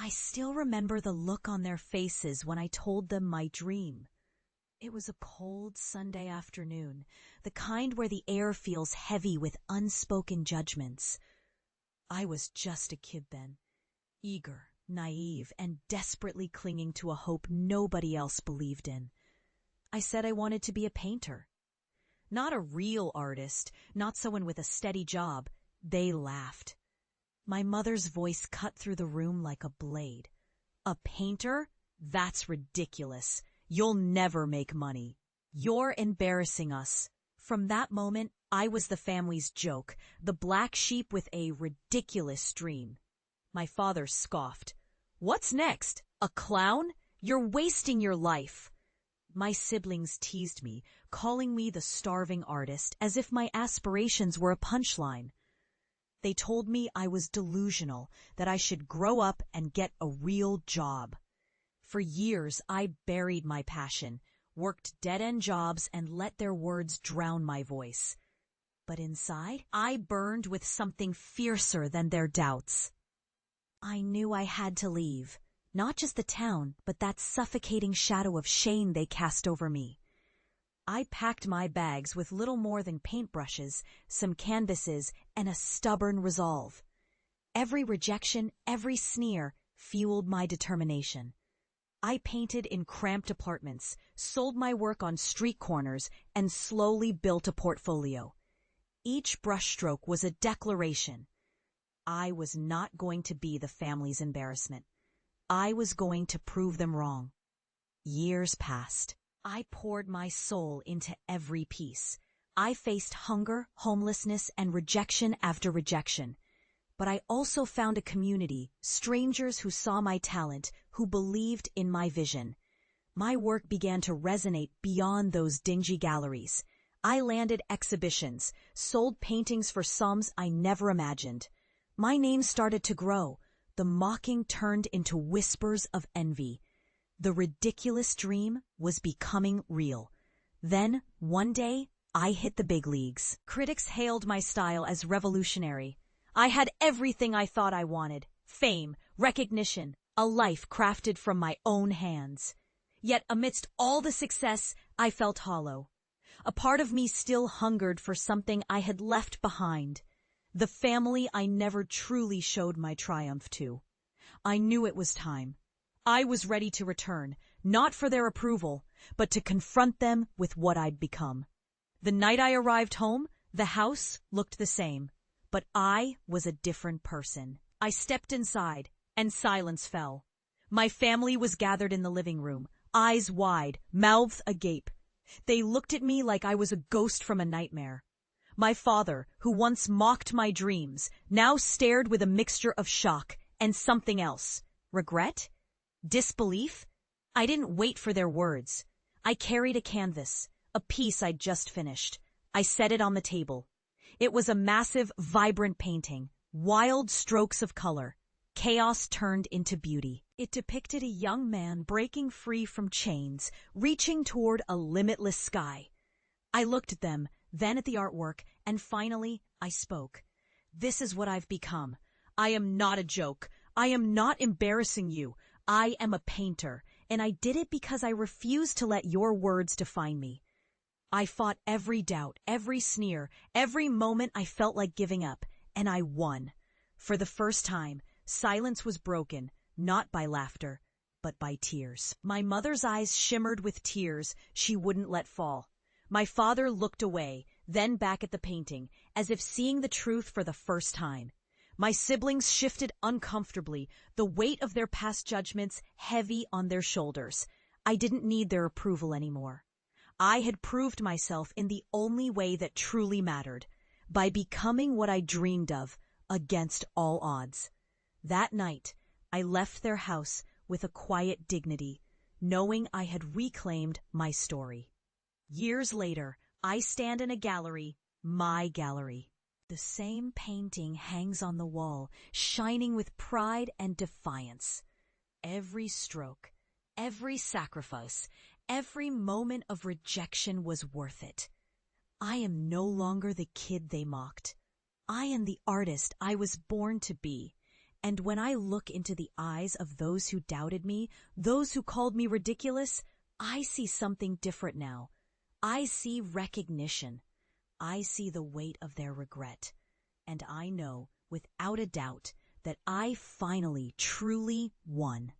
I still remember the look on their faces when I told them my dream. It was a cold Sunday afternoon, the kind where the air feels heavy with unspoken judgments. I was just a kid then, eager, naive, and desperately clinging to a hope nobody else believed in. I said I wanted to be a painter. Not a real artist, not someone with a steady job. They laughed. My mother's voice cut through the room like a blade. A painter? That's ridiculous. You'll never make money. You're embarrassing us. From that moment, I was the family's joke, the black sheep with a ridiculous dream. My father scoffed. What's next? A clown? You're wasting your life. My siblings teased me, calling me the starving artist, as if my aspirations were a punchline. They told me I was delusional, that I should grow up and get a real job. For years, I buried my passion, worked dead-end jobs, and let their words drown my voice. But inside, I burned with something fiercer than their doubts. I knew I had to leave, not just the town, but that suffocating shadow of shame they cast over me. I packed my bags with little more than paintbrushes, some canvases, and a stubborn resolve. Every rejection, every sneer, fueled my determination. I painted in cramped apartments, sold my work on street corners, and slowly built a portfolio. Each brushstroke was a declaration. I was not going to be the family's embarrassment. I was going to prove them wrong. Years passed. I poured my soul into every piece. I faced hunger, homelessness, and rejection after rejection. But I also found a community, strangers who saw my talent, who believed in my vision. My work began to resonate beyond those dingy galleries. I landed exhibitions, sold paintings for sums I never imagined. My name started to grow. The mocking turned into whispers of envy. The ridiculous dream was becoming real. Then, one day, I hit the big leagues. Critics hailed my style as revolutionary. I had everything I thought I wanted: fame, recognition, a life crafted from my own hands. Yet amidst all the success, I felt hollow. A part of me still hungered for something I had left behind. The family I never truly showed my triumph to. I knew it was time. I was ready to return, not for their approval, but to confront them with what I'd become. The night I arrived home, the house looked the same, but I was a different person. I stepped inside, and silence fell. My family was gathered in the living room, eyes wide, mouths agape. They looked at me like I was a ghost from a nightmare. My father, who once mocked my dreams, now stared with a mixture of shock and something else. Regret? Disbelief? I didn't wait for their words. I carried a canvas, a piece I'd just finished. I set it on the table. It was a massive, vibrant painting, wild strokes of color. Chaos turned into beauty. It depicted a young man breaking free from chains, reaching toward a limitless sky. I looked at them, then at the artwork, and finally I spoke. This is what I've become. I am not a joke. I am not embarrassing you. I am a painter, and I did it because I refused to let your words define me. I fought every doubt, every sneer, every moment I felt like giving up, and I won. For the first time, silence was broken, not by laughter, but by tears. My mother's eyes shimmered with tears she wouldn't let fall. My father looked away, then back at the painting, as if seeing the truth for the first time. My siblings shifted uncomfortably, the weight of their past judgments heavy on their shoulders. I didn't need their approval anymore. I had proved myself in the only way that truly mattered, by becoming what I dreamed of, against all odds. That night, I left their house with a quiet dignity, knowing I had reclaimed my story. Years later, I stand in a gallery, my gallery. The same painting hangs on the wall, shining with pride and defiance. Every stroke, every sacrifice, every moment of rejection was worth it. I am no longer the kid they mocked. I am the artist I was born to be, And when I look into the eyes of those who doubted me, those who called me ridiculous, I see something different now. I see recognition. I see the weight of their regret. And I know, without a doubt, that I finally, truly won.